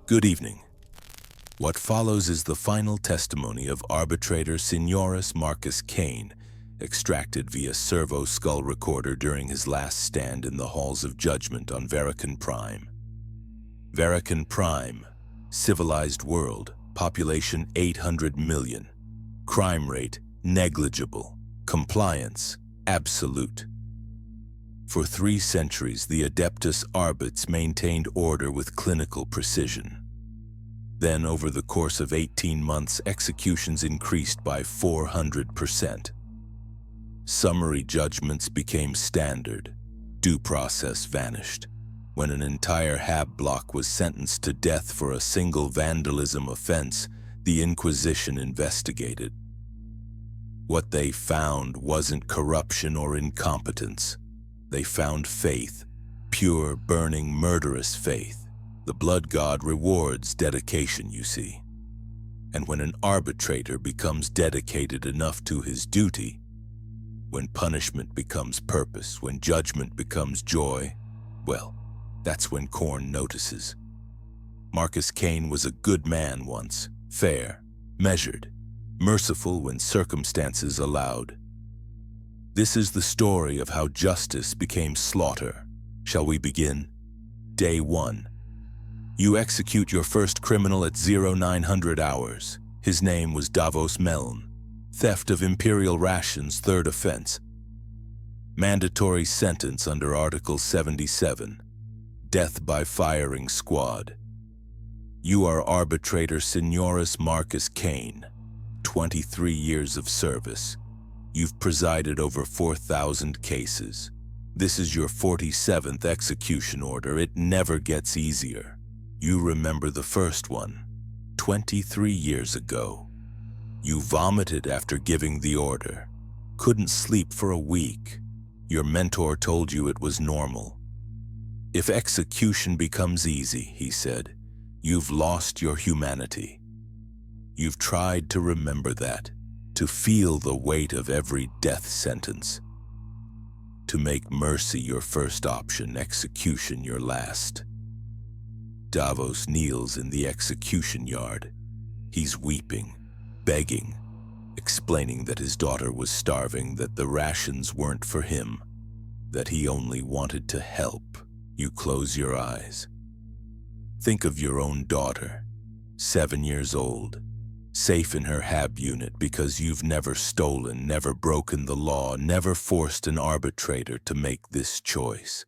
Good evening. What follows is the final testimony of Arbitrator Signorus Marcus Kayn, extracted via servo skull recorder during his last stand in the halls of judgment on Verican Prime. Verican Prime, civilized world, population 800 million. Crime rate, negligible. Compliance, absolute. For 3 centuries, the Adeptus Arbits maintained order with clinical precision. Then, over the course of 18 months, executions increased by 400%. Summary judgments became standard. Due process vanished. When an entire Hab block was sentenced to death for a single vandalism offense, the Inquisition investigated. What they found wasn't corruption or incompetence. They found faith, pure, burning, murderous faith. The blood god rewards dedication, you see. And when an arbitrator becomes dedicated enough to his duty, when punishment becomes purpose, when judgment becomes joy, well, that's when Khorne notices. Marcus Kayn was a good man once, fair, measured, merciful when circumstances allowed. This is the story of how justice became slaughter. Shall we begin? Day 1. You execute your first criminal at 0900 hours. His name was Davos Meln. Theft of Imperial rations, 3rd offense. Mandatory sentence under Article 77. Death by firing squad. You are Arbitrator Signorus Marcus Kayn. 23 years of service. You've presided over 4,000 cases. This is your 47th execution order. It never gets easier. You remember the first one, 23 years ago. You vomited after giving the order. Couldn't sleep for a week. Your mentor told you it was normal. If execution becomes easy, he said, you've lost your humanity. You've tried to remember that, to feel the weight of every death sentence, to make mercy your first option, execution your last. Davos kneels in the execution yard. He's weeping, begging, explaining that his daughter was starving, that the rations weren't for him, that he only wanted to help. You close your eyes. Think of your own daughter, 7 years old, safe in her Hab unit because you've never stolen, never broken the law, never forced an arbitrator to make this choice.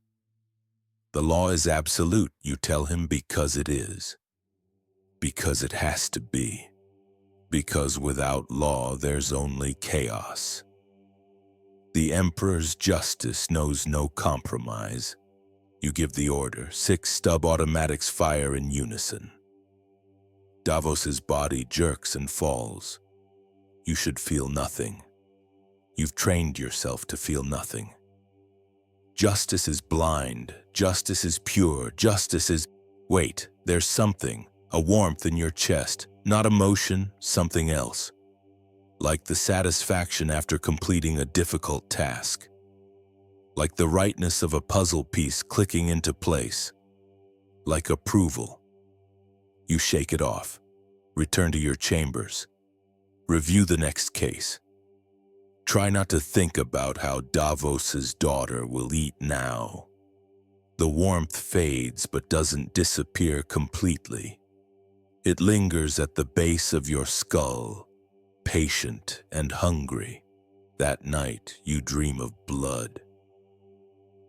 The law is absolute, you tell him, because it is. Because it has to be. Because without law, there's only chaos. The Emperor's justice knows no compromise. You give the order. 6 stub automatics fire in unison. Davos's body jerks and falls. You should feel nothing. You've trained yourself to feel nothing. Justice is blind. Justice is pure. Justice is... Wait, there's something. A warmth in your chest. Not emotion, something else. Like the satisfaction after completing a difficult task. Like the rightness of a puzzle piece clicking into place. Like approval. You shake it off. Return to your chambers. Review the next case. Try not to think about how Davos's daughter will eat now. The warmth fades but doesn't disappear completely. It lingers at the base of your skull, patient and hungry. That night, you dream of blood.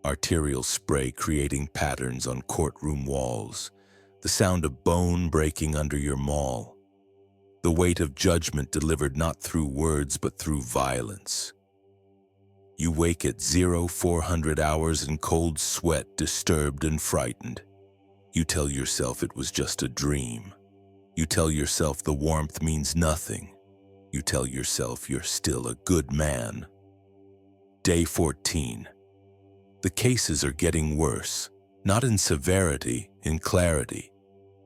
Arterial spray creating patterns on courtroom walls. The sound of bone breaking under your maul. The weight of judgment delivered not through words but through violence. You wake at 0400 hours in cold sweat, disturbed and frightened. You tell yourself it was just a dream. You tell yourself the warmth means nothing. You tell yourself you're still a good man. Day 14. The cases are getting worse, not in severity, in clarity.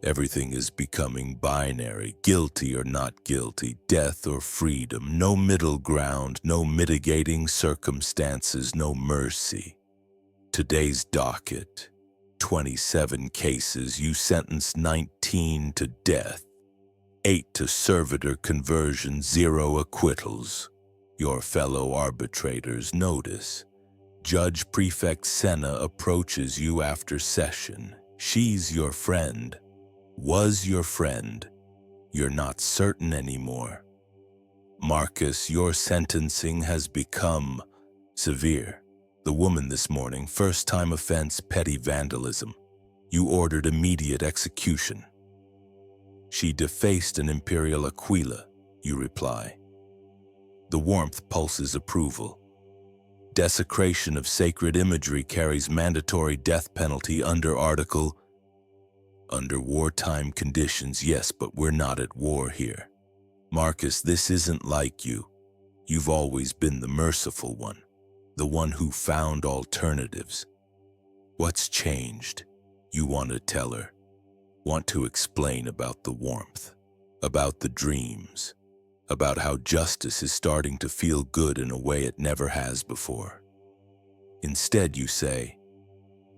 Everything is becoming binary, guilty or not guilty, death or freedom, no middle ground, no mitigating circumstances, no mercy. Today's docket, 27 cases, you sentenced 19 17 to death, 8 to servitor conversion, 0 acquittals. Your fellow arbitrators notice. Judge Prefect Senna approaches you after session. She's your friend. Was your friend. You're not certain anymore. Marcus, your sentencing has become severe. The woman this morning, first-time offense, petty vandalism. You ordered immediate execution. She defaced an imperial aquila, you reply. The warmth pulses approval. Desecration of sacred imagery carries mandatory death penalty under Article. Under wartime conditions, yes, but we're not at war here. Marcus, this isn't like you. You've always been the merciful one, the one who found alternatives. What's changed? You want to tell her. Want to explain about the warmth, about the dreams, about how justice is starting to feel good in a way it never has before. Instead, you say,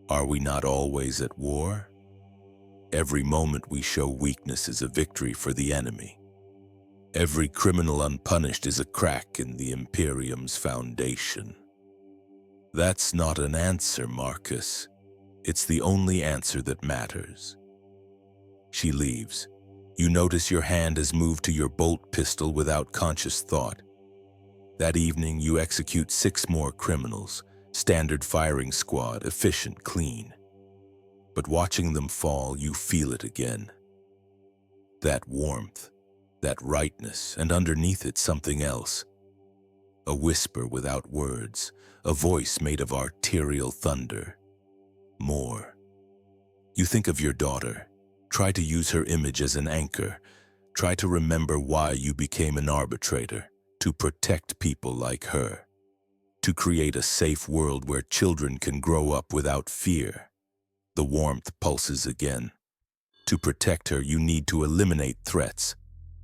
are we not always at war? Every moment we show weakness is a victory for the enemy. Every criminal unpunished is a crack in the Imperium's foundation. That's not an answer, Marcus. It's the only answer that matters. She leaves. You notice your hand has moved to your bolt pistol without conscious thought. That evening, you execute 6 more criminals, standard firing squad, efficient, clean. But watching them fall, you feel it again. That warmth, that rightness, and underneath it something else. A whisper without words, a voice made of arterial thunder. More. You think of your daughter. Try to use her image as an anchor. Try to remember why you became an arbitrator, to protect people like her, to create a safe world where children can grow up without fear. The warmth pulses again. To protect her, you need to eliminate threats.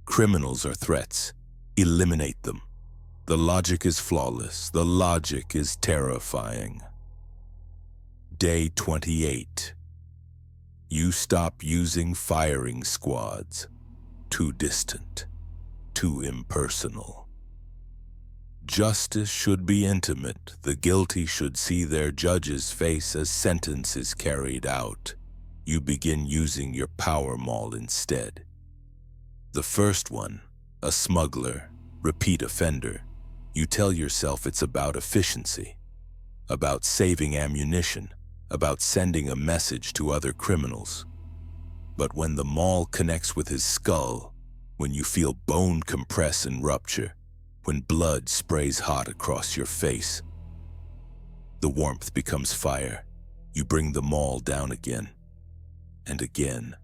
Criminals are threats. Eliminate them. The logic is flawless. The logic is terrifying. Day 28. You stop using firing squads. Too distant. Too impersonal. Justice should be intimate. The guilty should see their judge's face as sentence is carried out. You begin using your power maul instead. The first one, a smuggler, repeat offender. You tell yourself it's about efficiency, about saving ammunition, about sending a message to other criminals. But when the maul connects with his skull, when you feel bone compress and rupture, when blood sprays hot across your face, the warmth becomes fire. You bring the maul down again and again.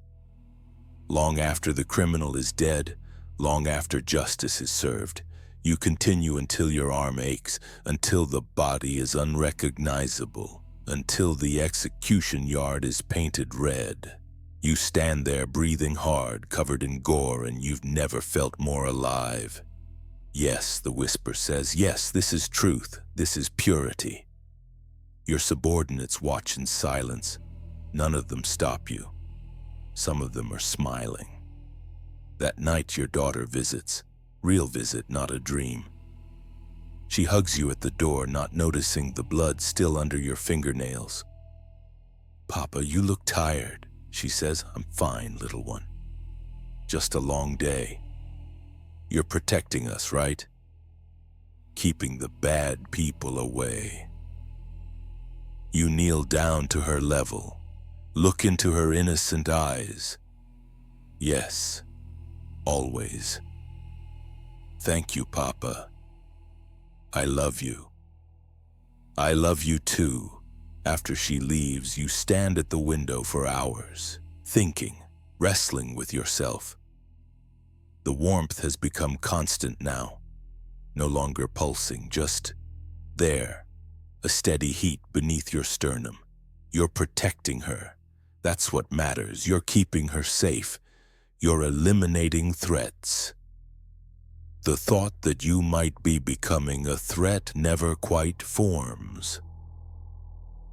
Long after the criminal is dead, long after justice is served, you continue until your arm aches, until the body is unrecognizable, until the execution yard is painted red. You stand there breathing hard, covered in gore, and you've never felt more alive. Yes, the whisper says, yes, this is truth, this is purity. Your subordinates watch in silence. None of them stop you. Some of them are smiling. That night your daughter visits. Real visit, not a dream. She hugs you at the door, not noticing the blood still under your fingernails. Papa, you look tired, she says. I'm fine, little one. Just a long day. You're protecting us, right? Keeping the bad people away. You kneel down to her level. Look into her innocent eyes. Yes, always. Thank you, Papa. I love you. I love you too. After she leaves, you stand at the window for hours, thinking, wrestling with yourself. The warmth has become constant now, no longer pulsing, just there, a steady heat beneath your sternum. You're protecting her. That's what matters. You're keeping her safe. You're eliminating threats. The thought that you might be becoming a threat never quite forms.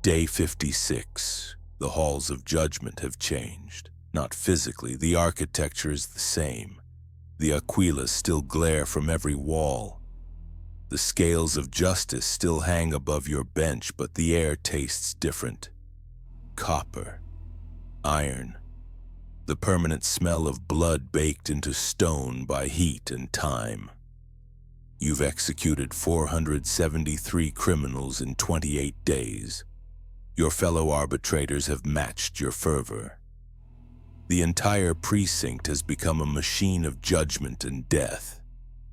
Day 56. The halls of judgment have changed. Not physically, the architecture is the same. The aquila still glare from every wall. The scales of justice still hang above your bench, but the air tastes different. Copper, iron, the permanent smell of blood baked into stone by heat and time. You've executed 473 criminals in 28 days. Your fellow arbitrators have matched your fervor. The entire precinct has become a machine of judgment and death.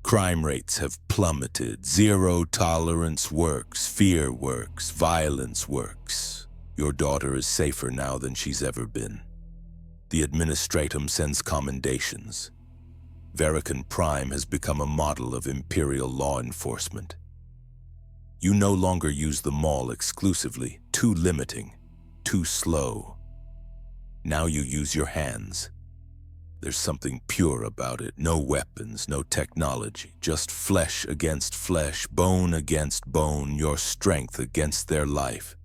Crime rates have plummeted. Zero tolerance works, fear works, violence works. Your daughter is safer now than she's ever been. The administratum sends commendations. Verican Prime has become a model of imperial law enforcement. You no longer use the mall exclusively, too limiting, too slow. Now you use your hands. There's something pure about it. No weapons, no technology, just flesh against flesh, bone against bone, your strength against their life.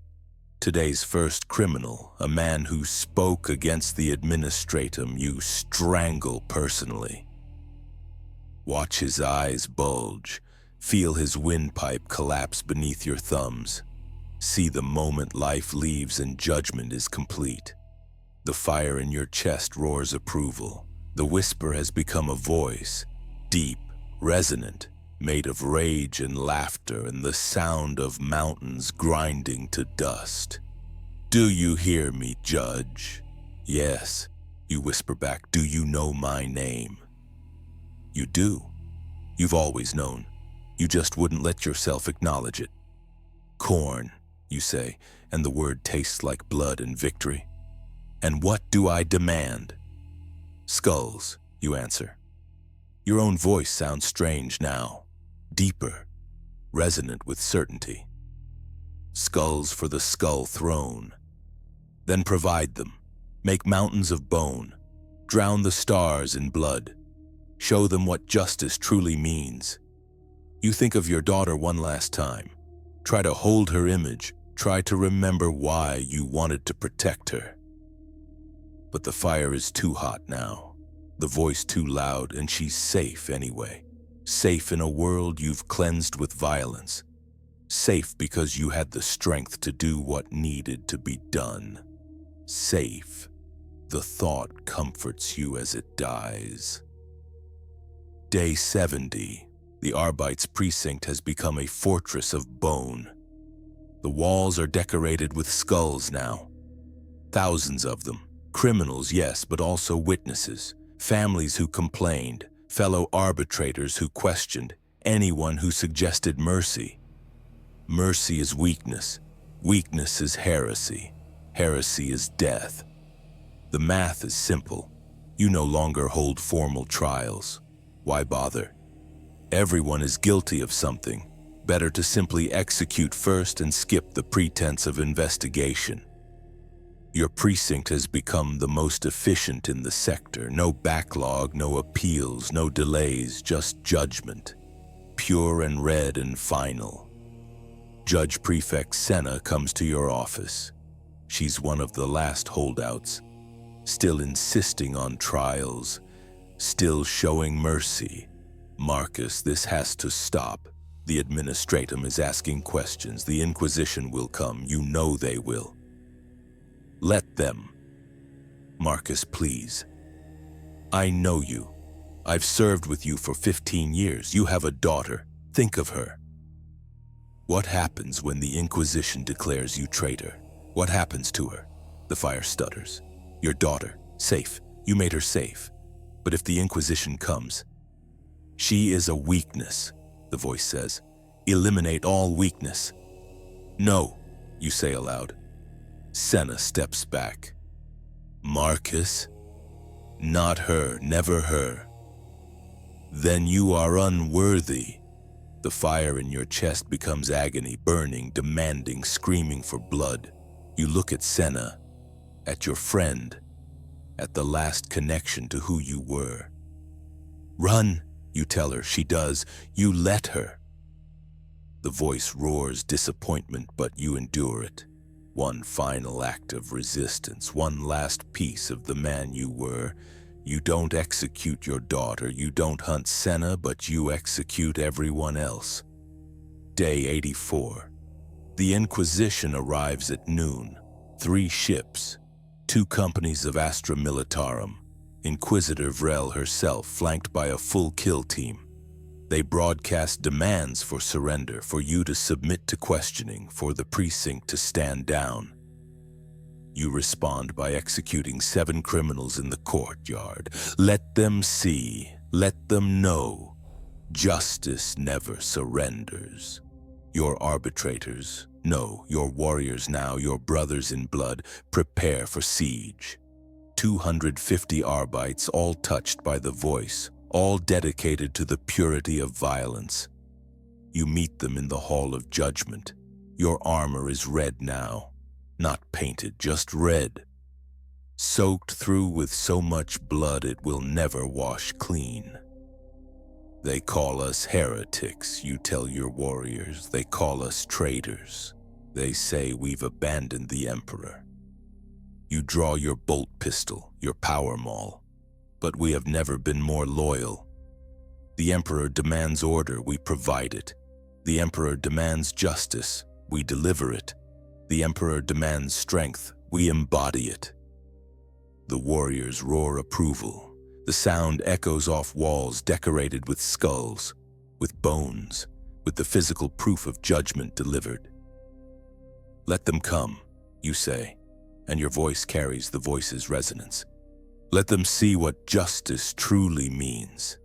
Today's first criminal, a man who spoke against the administratum, you strangle personally. Watch his eyes bulge. Feel his windpipe collapse beneath your thumbs. See the moment life leaves and judgment is complete. The fire in your chest roars approval. The whisper has become a voice, deep, resonant, made of rage and laughter and the sound of mountains grinding to dust. Do you hear me, Judge? Yes, you whisper back. Do you know my name? You do. You've always known. You just wouldn't let yourself acknowledge it. Khorne, you say, and the word tastes like blood and victory. And what do I demand? Skulls, you answer. Your own voice sounds strange now, deeper, resonant with certainty. Skulls for the skull throne. Then provide them. Make mountains of bone. Drown the stars in blood. Show them what justice truly means. You think of your daughter one last time. Try to hold her image. Try to remember why you wanted to protect her. But the fire is too hot now, the voice too loud, and she's safe anyway. Safe in a world you've cleansed with violence. Safe because you had the strength to do what needed to be done. Safe. The thought comforts you as it dies. Day 70. The Arbite's precinct has become a fortress of bone. The walls are decorated with skulls now. Thousands of them. Criminals, yes, but also witnesses, families who complained, fellow arbitrators who questioned, anyone who suggested mercy. Mercy is weakness. Weakness is heresy. Heresy is death. The math is simple. You no longer hold formal trials. Why bother? Everyone is guilty of something. Better to simply execute first and skip the pretense of investigation. Your precinct has become the most efficient in the sector. No backlog, no appeals, no delays, just judgment. Pure and red and final. Judge Prefect Senna comes to your office. She's one of the last holdouts, still insisting on trials, still showing mercy. Marcus, this has to stop. The administratum is asking questions. The Inquisition will come. You know they will. Let them. Marcus, please. I know you. I've served with you for 15 years. You have a daughter. Think of her. What happens when the Inquisition declares you traitor? What happens to her? The fire stutters. Your daughter, safe. You made her safe. But if the Inquisition comes, she is a weakness, the voice says. Eliminate all weakness. No, you say aloud. Senna steps back. Marcus? Not her, never her. Then you are unworthy. The fire in your chest becomes agony, burning, demanding, screaming for blood. You look at Senna, at your friend, at the last connection to who you were. Run, you tell her. She does. You let her. The voice roars disappointment, but you endure it. One final act of resistance, one last piece of the man you were. You don't execute your daughter, you don't hunt Senna, but you execute everyone else. Day 84. The Inquisition arrives at noon. 3 ships, 2 companies of Astra Militarum, Inquisitor Vrel herself flanked by a full kill team. They broadcast demands for surrender, for you to submit to questioning, for the precinct to stand down. You respond by executing 7 criminals in the courtyard. Let them see, let them know. Justice never surrenders. Your arbitrators, no, your warriors now, your brothers in blood, prepare for siege. 250 Arbites, all touched by the voice, all dedicated to the purity of violence. You meet them in the Hall of Judgment. Your armor is red now, not painted, just red. Soaked through with so much blood it will never wash clean. They call us heretics, you tell your warriors. They call us traitors. They say we've abandoned the Emperor. You draw your bolt pistol, your power maul. But we have never been more loyal. The Emperor demands order, we provide it. The Emperor demands justice, we deliver it. The Emperor demands strength, we embody it. The warriors roar approval. The sound echoes off walls decorated with skulls, with bones, with the physical proof of judgment delivered. Let them come, you say, and your voice carries the voice's resonance. Let them see what justice truly means.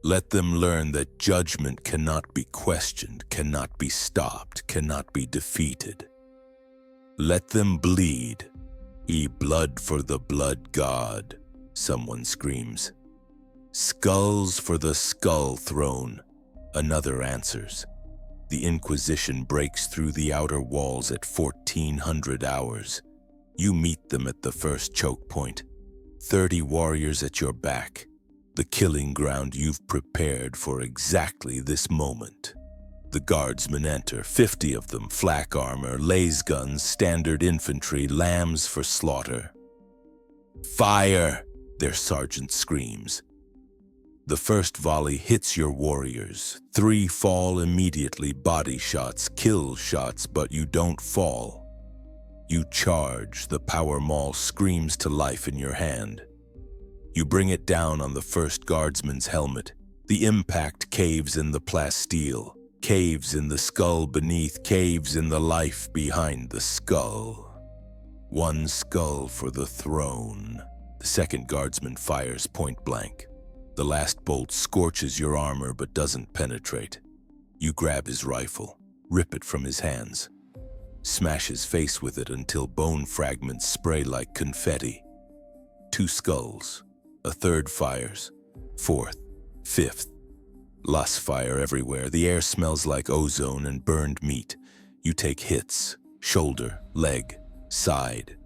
Let them learn that judgment cannot be questioned, cannot be stopped, cannot be defeated. Let them bleed. Blood for the blood god, someone screams. Skulls for the skull throne, another answers. The Inquisition breaks through the outer walls at 1400 hours. You meet them at the first choke point. 30 warriors at your back, the killing ground you've prepared for exactly this moment. The guardsmen enter, 50 of them, flak armor, laze guns, standard infantry, lambs for slaughter. Fire, their sergeant screams. The first volley hits your warriors. 3 fall immediately, body shots, kill shots, but you don't fall. You charge, the power maul screams to life in your hand. You bring it down on the first guardsman's helmet. The impact caves in the plasteel, caves in the skull beneath, caves in the life behind the skull. 1 skull for the throne. The second guardsman fires point blank. The last bolt scorches your armor but doesn't penetrate. You grab his rifle, rip it from his hands. Smash his face with it until bone fragments spray like confetti. 2 skulls. A third fires. 4th. 5th. Lost fire everywhere. The air smells like ozone and burned meat. You take hits. Shoulder, leg, side.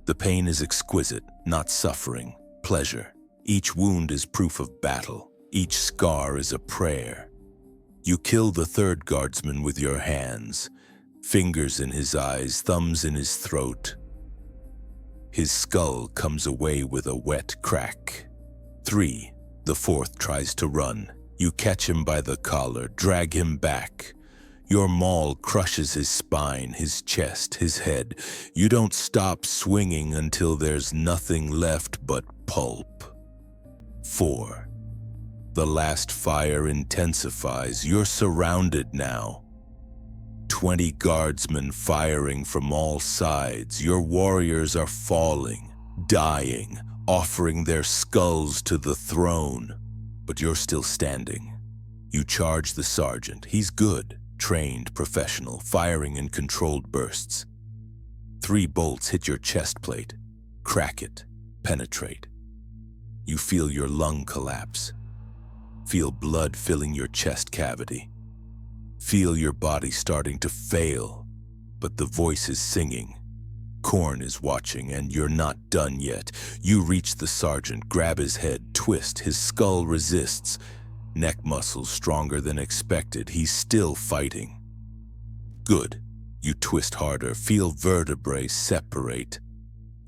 The pain is exquisite, not suffering. Pleasure. Each wound is proof of battle. Each scar is a prayer. You kill the third guardsman with your hands. Fingers in his eyes, thumbs in his throat. His skull comes away with a wet crack. 3. The 4th tries to run. You catch him by the collar, drag him back. Your maul crushes his spine, his chest, his head. You don't stop swinging until there's nothing left but pulp. 4. The last fire intensifies. You're surrounded now. 20 guardsmen firing from all sides. Your warriors are falling, dying, offering their skulls to the throne. But you're still standing. You charge the sergeant. He's good, trained, professional, firing in controlled bursts. 3 bolts hit your chest plate, crack it, penetrate. You feel your lung collapse. Feel blood filling your chest cavity. Feel your body starting to fail, but the voice is singing. Khorne is watching, and you're not done yet. You reach the sergeant, grab his head, twist. His skull resists. Neck muscles stronger than expected. He's still fighting. Good. You twist harder, feel vertebrae separate.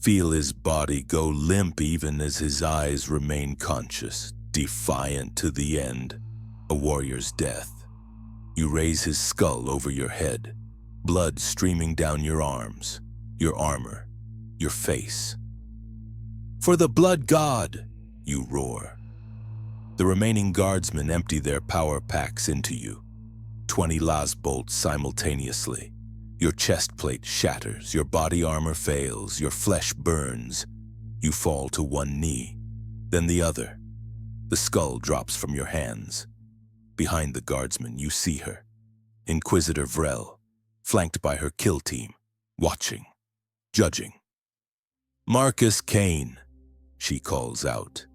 Feel his body go limp even as his eyes remain conscious, defiant to the end, a warrior's death. You raise his skull over your head, blood streaming down your arms, your armor, your face. "For the blood god!" you roar. The remaining guardsmen empty their power packs into you. 20 las bolts simultaneously. Your chest plate shatters, your body armor fails, your flesh burns. You fall to one knee, then the other. The skull drops from your hands. Behind the guardsman, you see her, Inquisitor Vrel, flanked by her kill team, watching, judging. "Marcus Kayn," she calls out.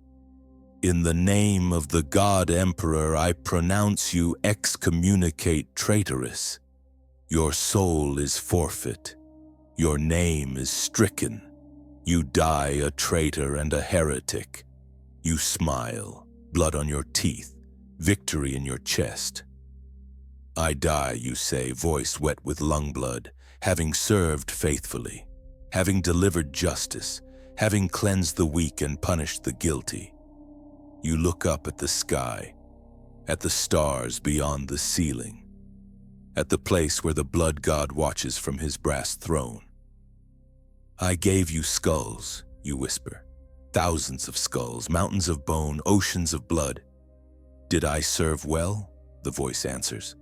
"In the name of the God Emperor, I pronounce you excommunicate traitorous. Your soul is forfeit. Your name is stricken. You die a traitor and a heretic." You smile, blood on your teeth, victory in your chest. "I die," you say, voice wet with lung blood, having served faithfully, having delivered justice, having cleansed the weak and punished the guilty. You look up at the sky, at the stars beyond the ceiling, at the place where the blood god watches from his brass throne. "I gave you skulls," you whisper. "Thousands of skulls, mountains of bone, oceans of blood. Did I serve well?" the voice answers.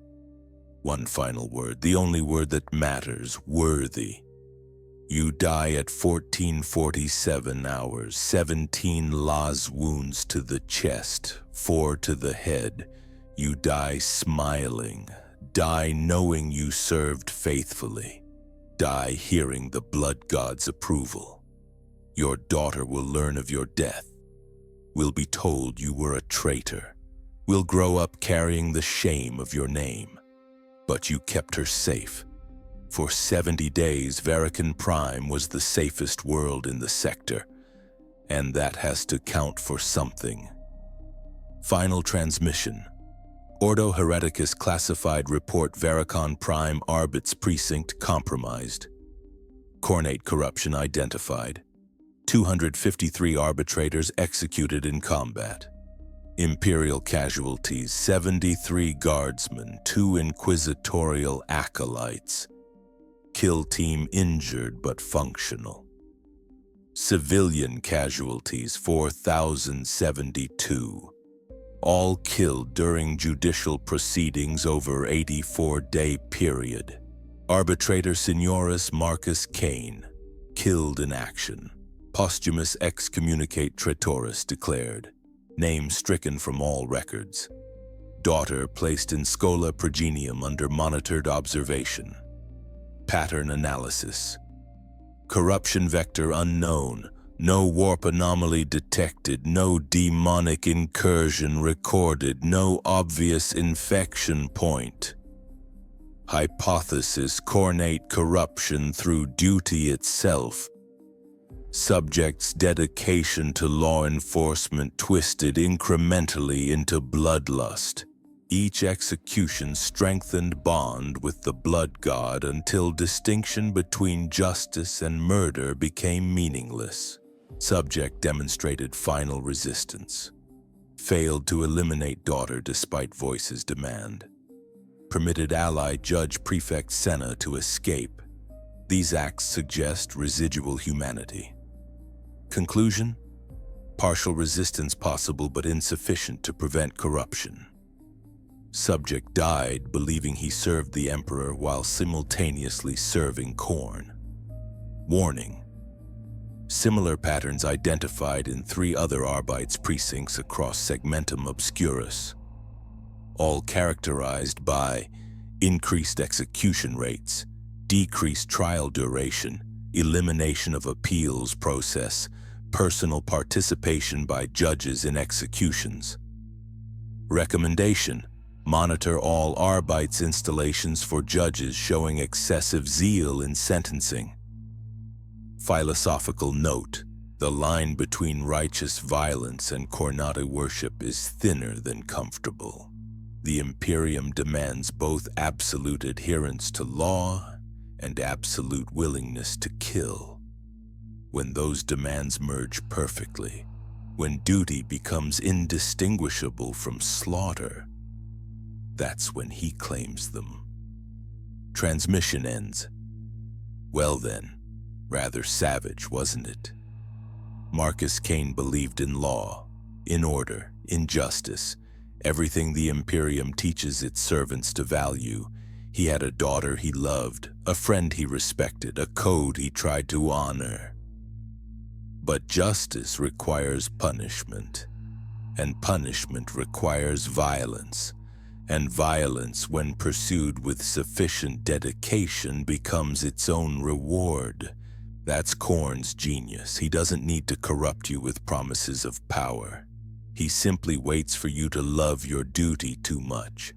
One final word, the only word that matters, worthy. You die at 1447 hours, 17 las wounds to the chest, 4 to the head. You die smiling, die knowing you served faithfully, die hearing the blood god's approval. Your daughter will learn of your death, will be told you were a traitor, will grow up carrying the shame of your name. But you kept her safe. For 70 days, Verican Prime was the safest world in the sector, and that has to count for something. Final transmission. Ordo Hereticus classified report Vericon Prime Arbit's precinct compromised. Khornate corruption identified. 253 arbitrators executed in combat. Imperial casualties, 73 guardsmen, 2 inquisitorial acolytes. Kill team injured but functional. Civilian casualties, 4,072. All killed during judicial proceedings over 84-day period. Arbitrator Signorus Marcus Kayn, killed in action. Posthumous excommunicate traitoris declared. Name stricken from all records. Daughter placed in Schola Progenium under monitored observation. Pattern analysis. Corruption vector unknown. No warp anomaly detected. No demonic incursion recorded. No obvious infection point. Hypothesis: Khornate corruption through duty itself. Subject's dedication to law enforcement twisted incrementally into bloodlust. Each execution strengthened bond with the blood god until distinction between justice and murder became meaningless. Subject demonstrated final resistance. Failed to eliminate daughter despite voice's demand. Permitted ally Judge Prefect Senna to escape. These acts suggest residual humanity. Conclusion? Partial resistance possible but insufficient to prevent corruption. Subject died believing he served the Emperor while simultaneously serving Khorne. Warning: similar patterns identified in 3 other Arbites precincts across Segmentum Obscurus, all characterized by increased execution rates, decreased trial duration, elimination of appeals process, personal participation by judges in executions. Recommendation: monitor all Arbites installations for judges showing excessive zeal in sentencing. Philosophical note: the line between righteous violence and Khornate worship is thinner than comfortable. The Imperium demands both absolute adherence to law and absolute willingness to kill. When those demands merge perfectly, when duty becomes indistinguishable from slaughter, that's when he claims them. Transmission ends. Well then, rather savage, wasn't it? Marcus Kayn believed in law, in order, in justice, everything the Imperium teaches its servants to value. He had a daughter he loved, a friend he respected, a code he tried to honor. But justice requires punishment, and punishment requires violence, and violence, when pursued with sufficient dedication, becomes its own reward. That's Khorne's genius. He doesn't need to corrupt you with promises of power. He simply waits for you to love your duty too much,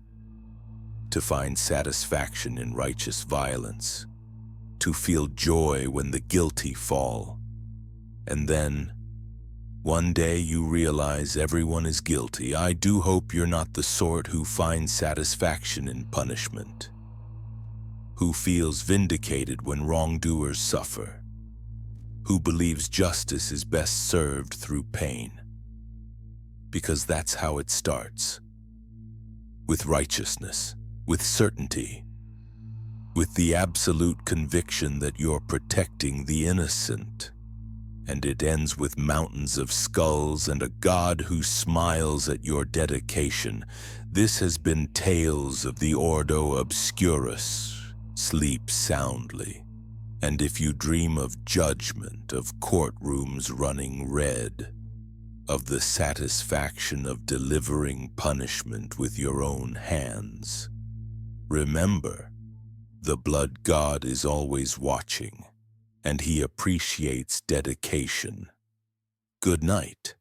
to find satisfaction in righteous violence, to feel joy when the guilty fall. And then, one day you realize everyone is guilty. I do hope you're not the sort who finds satisfaction in punishment, who feels vindicated when wrongdoers suffer, who believes justice is best served through pain. Because that's how it starts. With righteousness, with certainty, with the absolute conviction that you're protecting the innocent. And it ends with mountains of skulls and a God who smiles at your dedication. This has been Tales of the Ordo Obscurus. Sleep soundly. And if you dream of judgment, of courtrooms running red, of the satisfaction of delivering punishment with your own hands, remember, the Blood God is always watching, and he appreciates dedication. Good night.